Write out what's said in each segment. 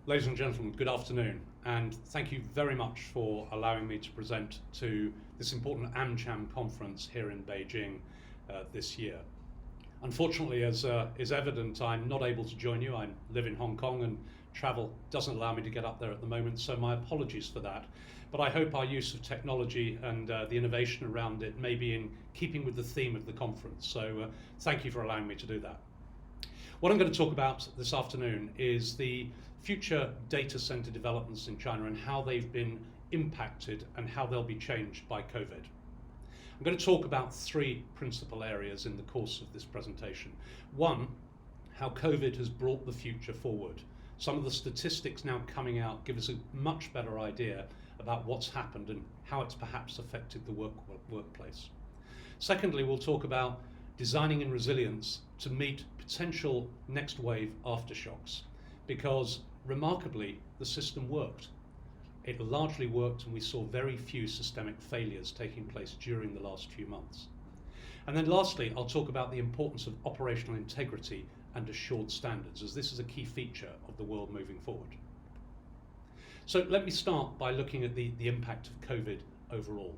Ladies and gentlemen, good afternoon, and thank you very much for allowing me to present to this important AmCham conference here in Beijing this year. Unfortunately, as is evident, I'm not able to join you. I live in Hong Kong and travel doesn't allow me to get up there at the moment, so my apologies for that. But I hope our use of technology and the innovation around it may be in keeping with the theme of the conference. So thank you for allowing me to do that. What I'm going to talk about this afternoon is the future data center developments in China and how they've been impacted and how they'll be changed by COVID. I'm going to talk about three principal areas in the course of this presentation. One, how COVID has brought the future forward. Some of the statistics now coming out give us a much better idea about what's happened and how it's perhaps affected the workplace. Secondly, we'll talk about designing in resilience to meet potential next wave aftershocks, because remarkably the system worked. It largely worked and we saw very few systemic failures taking place during the last few months. And then lastly, I'll talk about the importance of operational integrity and assured standards, as this is a key feature of the world moving forward. So let me start by looking at the impact of COVID overall.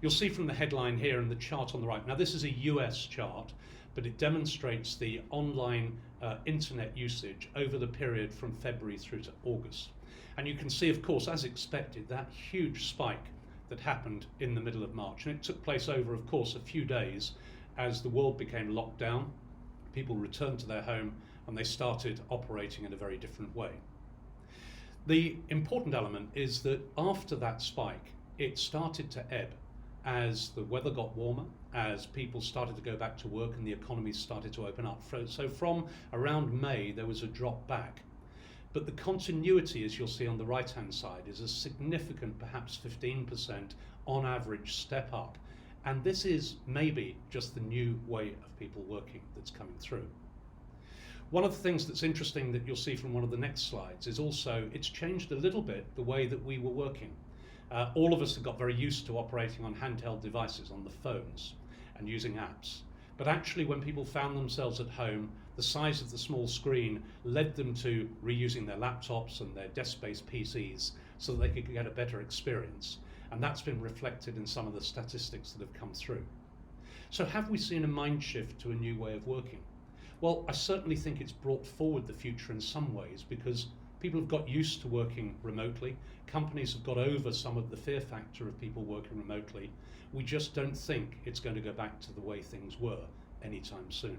You'll see from the headline here and the chart on the right. Now this is a US chart, but it demonstrates the online internet usage over the period from February through to August. And you can see, of course, as expected, that huge spike that happened in the middle of March. And it took place over, of course, a few days as the world became locked down, people returned to their home, and they started operating in a very different way. The important element is that after that spike, it started to ebb as the weather got warmer, as people started to go back to work and the economy started to open up. So from around May, there was a drop back. But the continuity, as you'll see on the right-hand side, is a significant, perhaps 15% on average step up. And this is maybe just the new way of people working that's coming through. One of the things that's interesting that you'll see from one of the next slides is also it's changed a little bit the way that we were working. All of us have got very used to operating on handheld devices, on the phones, and using apps. But actually, when people found themselves at home, the size of the small screen led them to reusing their laptops and their desk-based PCs so that they could get a better experience. And that's been reflected in some of the statistics that have come through. So have we seen a mind shift to a new way of working? Well, I certainly think it's brought forward the future in some ways, because people have got used to working remotely. Companies have got over some of the fear factor of people working remotely. We just don't think it's going to go back to the way things were anytime soon.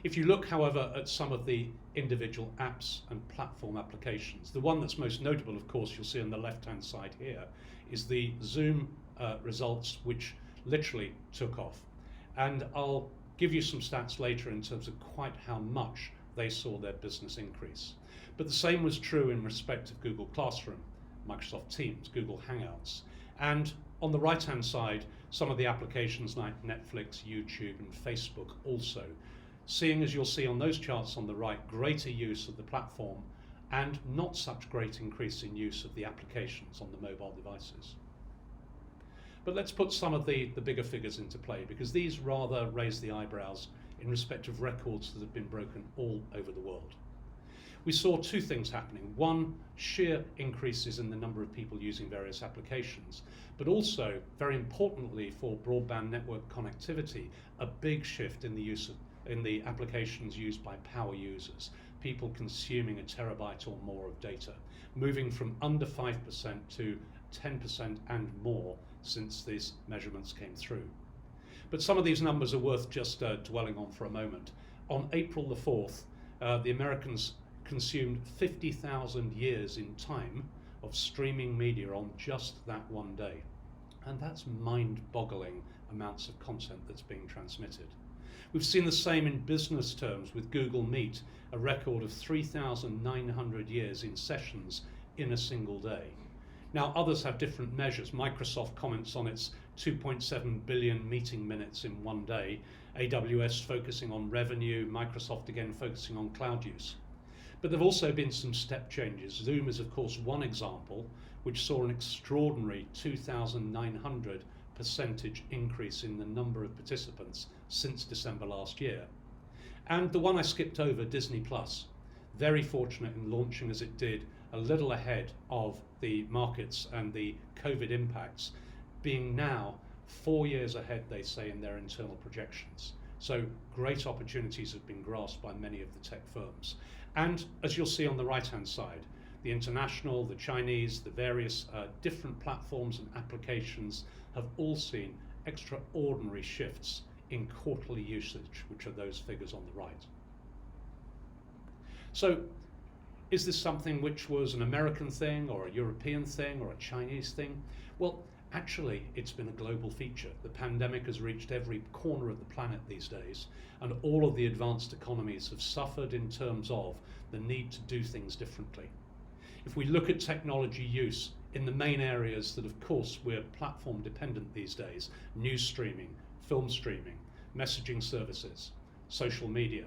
If you look, however, at some of the individual apps and platform applications, the one that's most notable, of course, you'll see on the left-hand side here, is the Zoom results, which literally took off. And I'll give you some stats later in terms of quite how much they saw their business increase. But the same was true in respect of Google Classroom, Microsoft Teams, Google Hangouts. And on the right-hand side, some of the applications like Netflix, YouTube, and Facebook also, seeing, as you'll see on those charts on the right, greater use of the platform and not such great increase in use of the applications on the mobile devices. But let's put some of the bigger figures into play, because these rather raise the eyebrows in respect of records that have been broken all over the world. We saw two things happening. One, sheer increases in the number of people using various applications, but also, very importantly for broadband network connectivity, a big shift in the use of in the applications used by power users, people consuming a terabyte or more of data, moving from under 5% to 10% and more since these measurements came through. But some of these numbers are worth just dwelling on for a moment. On April the 4th, the Americans consumed 50,000 years in time of streaming media on just that one day. And that's mind-boggling amounts of content that's being transmitted. We've seen the same in business terms with Google Meet, a record of 3,900 years in sessions in a single day. Now, others have different measures. Microsoft comments on its 2.7 billion meeting minutes in one day, AWS focusing on revenue, Microsoft again focusing on cloud use. But there have also been some step changes. Zoom is, of course, one example, which saw an extraordinary 2,900% increase in the number of participants since December last year. And the one I skipped over, Disney Plus. very fortunate in launching as it did a little ahead of the markets and the COVID impacts, being now 4 years ahead, they say, in their internal projections. So great opportunities have been grasped by many of the tech firms. And as you'll see on the right-hand side, the international, the Chinese, the various different platforms and applications have all seen extraordinary shifts in quarterly usage, which are those figures on the right. So is this something which was an American thing or a European thing or a Chinese thing? Well, actually, it's been a global feature. The pandemic has reached every corner of the planet these days, and all of the advanced economies have suffered in terms of the need to do things differently. If we look at technology use in the main areas that, of course, we're platform dependent these days, news streaming, film streaming, messaging services, social media,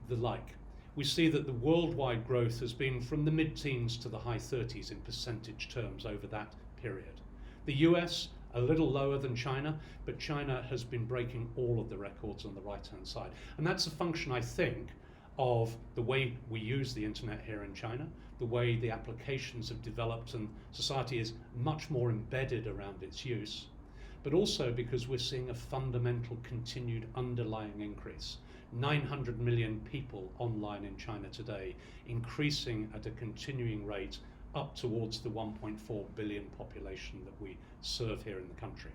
the like, we see that the worldwide growth has been from the mid-teens to the high 30s in percentage terms over that period. The US, a little lower than China, but China has been breaking all of the records on the right-hand side. And that's a function, I think, of the way we use the internet here in China, the way the applications have developed and society is much more embedded around its use, but also because we're seeing a fundamental continued underlying increase. 900 million people online in China today, increasing at a continuing rate up towards the 1.4 billion population that we serve here in the country.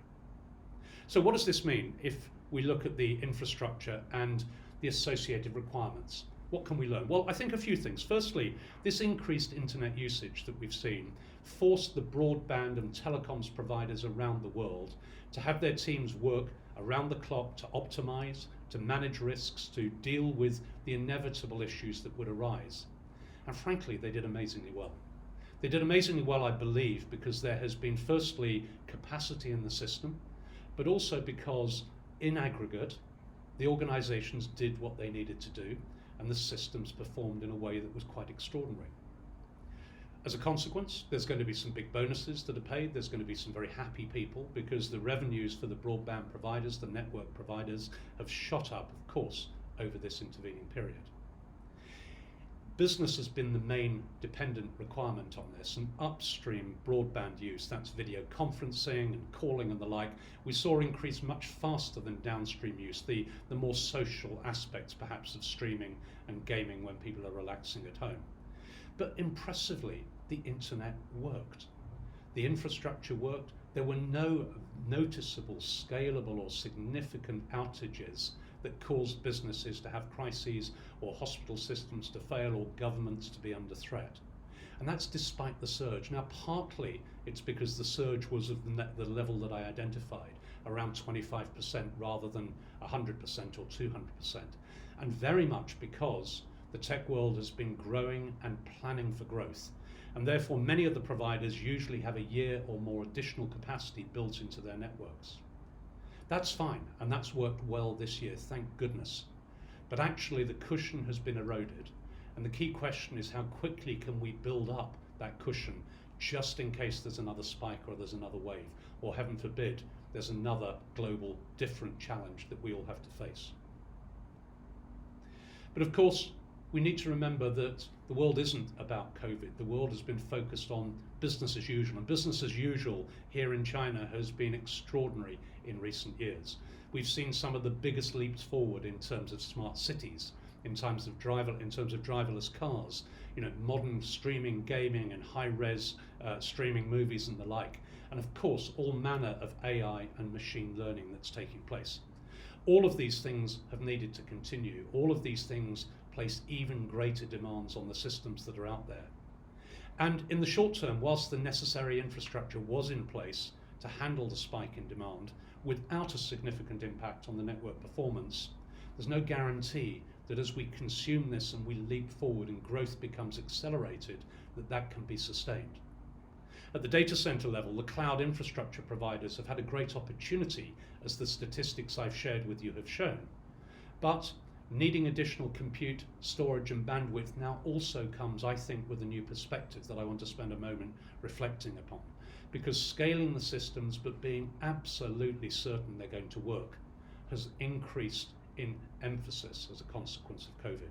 So what does this mean if we look at the infrastructure and the associated requirements? What can we learn? Well, I think a few things. Firstly, this increased internet usage that we've seen forced the broadband and telecoms providers around the world to have their teams work around the clock to optimize, to manage risks, to deal with the inevitable issues that would arise. And frankly, they did amazingly well. They did amazingly well, I believe, because there has been firstly capacity in the system, but also because in aggregate, the organizations did what they needed to do and the systems performed in a way that was quite extraordinary. As a consequence, there's going to be some big bonuses that are paid. There's going to be some very happy people because the revenues for the broadband providers, the network providers, have shot up, of course, over this intervening period. Business has been the main dependent requirement on this, and upstream broadband use, that's video conferencing and calling and the like, we saw increase much faster than downstream use, the more social aspects perhaps of streaming and gaming when people are relaxing at home. But impressively, the internet worked. The infrastructure worked. There were no noticeable, scalable or significant outages that caused businesses to have crises or hospital systems to fail or governments to be under threat. And that's despite the surge. Now, partly it's because the surge was of the level that I identified, around 25% rather than 100% or 200%. And very much because the tech world has been growing and planning for growth. And therefore, many of the providers usually have a year or more additional capacity built into their networks. That's fine, and that's worked well this year, thank goodness. But actually, the cushion has been eroded. And the key question is how quickly can we build up that cushion just in case there's another spike or there's another wave, or heaven forbid, there's another global different challenge that we all have to face. But of course, we need to remember that the world isn't about COVID. The world has been focused on business as usual, and business as usual here in China has been extraordinary in recent years. We've seen some of the biggest leaps forward in terms of smart cities, in terms of driverless cars, modern streaming, gaming, and high-res streaming movies and the like, and of course all manner of AI and machine learning that's taking place. All of these things have needed to continue. All of these things place even greater demands on the systems that are out there. And in the short term, whilst the necessary infrastructure was in place to handle the spike in demand without a significant impact on the network performance, there's no guarantee that as we consume this and we leap forward and growth becomes accelerated, that can be sustained. At the data center level, the cloud infrastructure providers have had a great opportunity, as the statistics I've shared with you have shown. But needing additional compute, storage and bandwidth now also comes, I think, with a new perspective that I want to spend a moment reflecting upon. Because scaling the systems but being absolutely certain they're going to work has increased in emphasis as a consequence of COVID.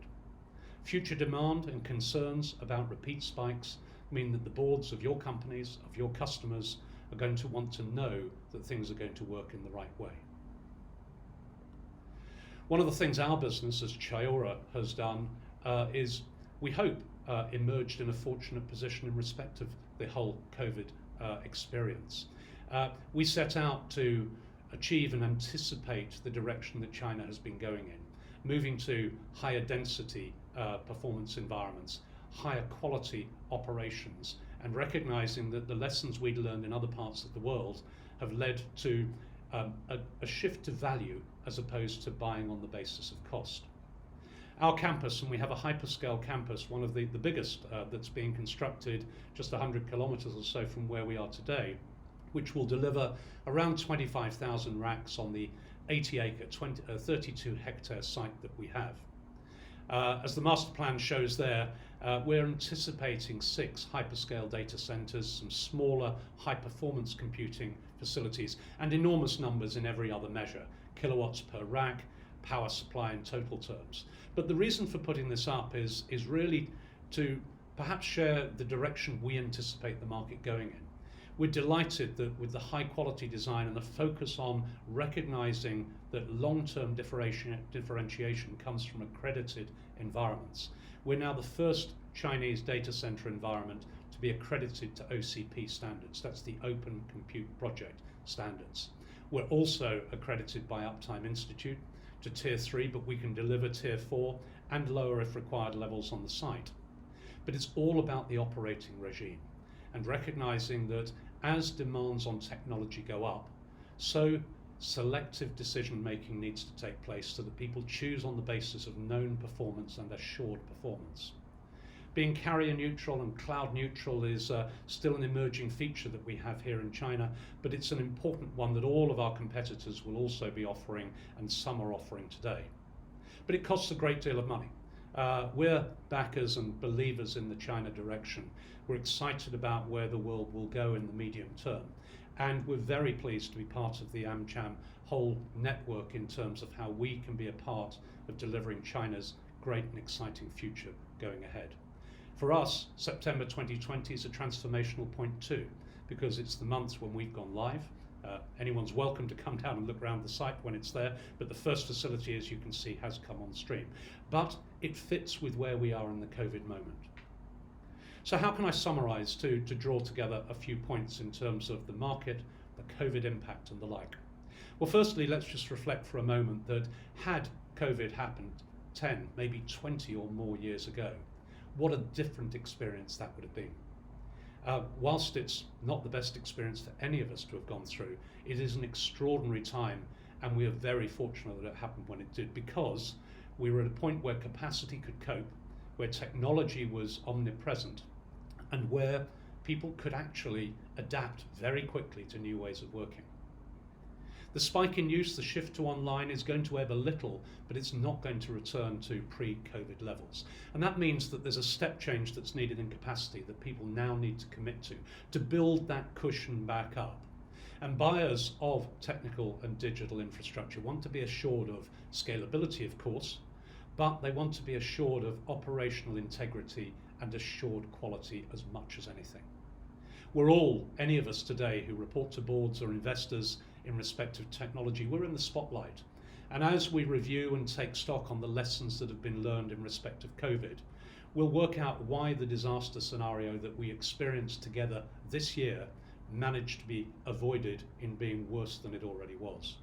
Future demand and concerns about repeat spikes mean that the boards of your companies, of your customers, are going to want to know that things are going to work in the right way. One of the things our business as Chayora has done is, we hope, emerged in a fortunate position in respect of the whole COVID experience. We set out to achieve and anticipate the direction that China has been going in, moving to higher density performance environments, higher quality operations, and recognizing that the lessons we'd learned in other parts of the world have led to a shift to value as opposed to buying on the basis of cost. Our campus, and we have a hyperscale campus, one of the biggest that's being constructed just 100 kilometers or so from where we are today, which will deliver around 25,000 racks on the 80-acre, 32-hectare site that we have. As the master plan shows there, we're anticipating 6 hyperscale data centers, some smaller high-performance computing facilities, and enormous numbers in every other measure, kilowatts per rack, power supply in total terms. But the reason for putting this up is really to perhaps share the direction we anticipate the market going in. We're delighted that with the high quality design and the focus on recognizing that long-term differentiation comes from accredited environments. We're now the first Chinese data center environment to be accredited to OCP standards. That's the Open Compute Project standards. We're also accredited by Uptime Institute to Tier 3, but we can deliver Tier 4 and lower if required levels on the site. But it's all about the operating regime and recognizing that as demands on technology go up, so selective decision making needs to take place so that people choose on the basis of known performance and assured performance. Being carrier neutral and cloud neutral is still an emerging feature that we have here in China, but it's an important one that all of our competitors will also be offering, and some are offering today. But it costs a great deal of money. We're backers and believers in the China direction. We're excited about where the world will go in the medium term. And we're very pleased to be part of the AmCham whole network in terms of how we can be a part of delivering China's great and exciting future going ahead. For us, September 2020 is a transformational point too, because it's the month when we've gone live. Anyone's welcome to come down and look around the site when it's there, but the first facility, as you can see, has come on stream. But it fits with where we are in the COVID moment. So how can I summarize to draw together a few points in terms of the market, the COVID impact and the like? Well, firstly, let's just reflect for a moment that had COVID happened 10, maybe 20 or more years ago, what a different experience that would have been. Whilst it's not the best experience for any of us to have gone through, it is an extraordinary time, and we are very fortunate that it happened when it did, because we were at a point where capacity could cope, where technology was omnipresent, and where people could actually adapt very quickly to new ways of working. The spike in use, the shift to online, is going to ebb a little, but it's not going to return to pre-COVID levels. And that means that there's a step change that's needed in capacity that people now need to commit to build that cushion back up. And buyers of technical and digital infrastructure want to be assured of scalability, of course, but they want to be assured of operational integrity and assured quality as much as anything. We're all, any of us today who report to boards or investors in respect of technology, we're in the spotlight. And as we review and take stock on the lessons that have been learned in respect of COVID, we'll work out why the disaster scenario that we experienced together this year managed to be avoided in being worse than it already was.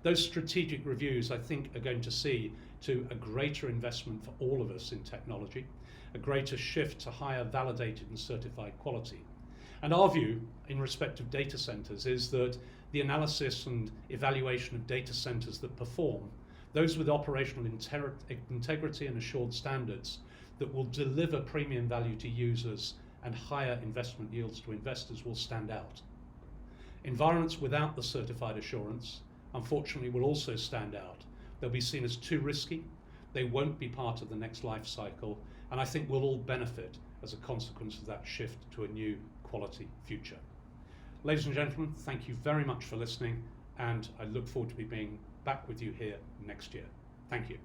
Those strategic reviews, I think, are going to see to a greater investment for all of us in technology, a greater shift to higher validated and certified quality. And our view in respect of data centers is that the analysis and evaluation of data centers that perform, those with operational integrity and assured standards that will deliver premium value to users and higher investment yields to investors, will stand out. Environments without the certified assurance, unfortunately, will also stand out. They'll be seen as too risky, they won't be part of the next life cycle, and I think we'll all benefit as a consequence of that shift to a new quality future. Ladies and gentlemen, thank you very much for listening, and I look forward to being back with you here next year. Thank you.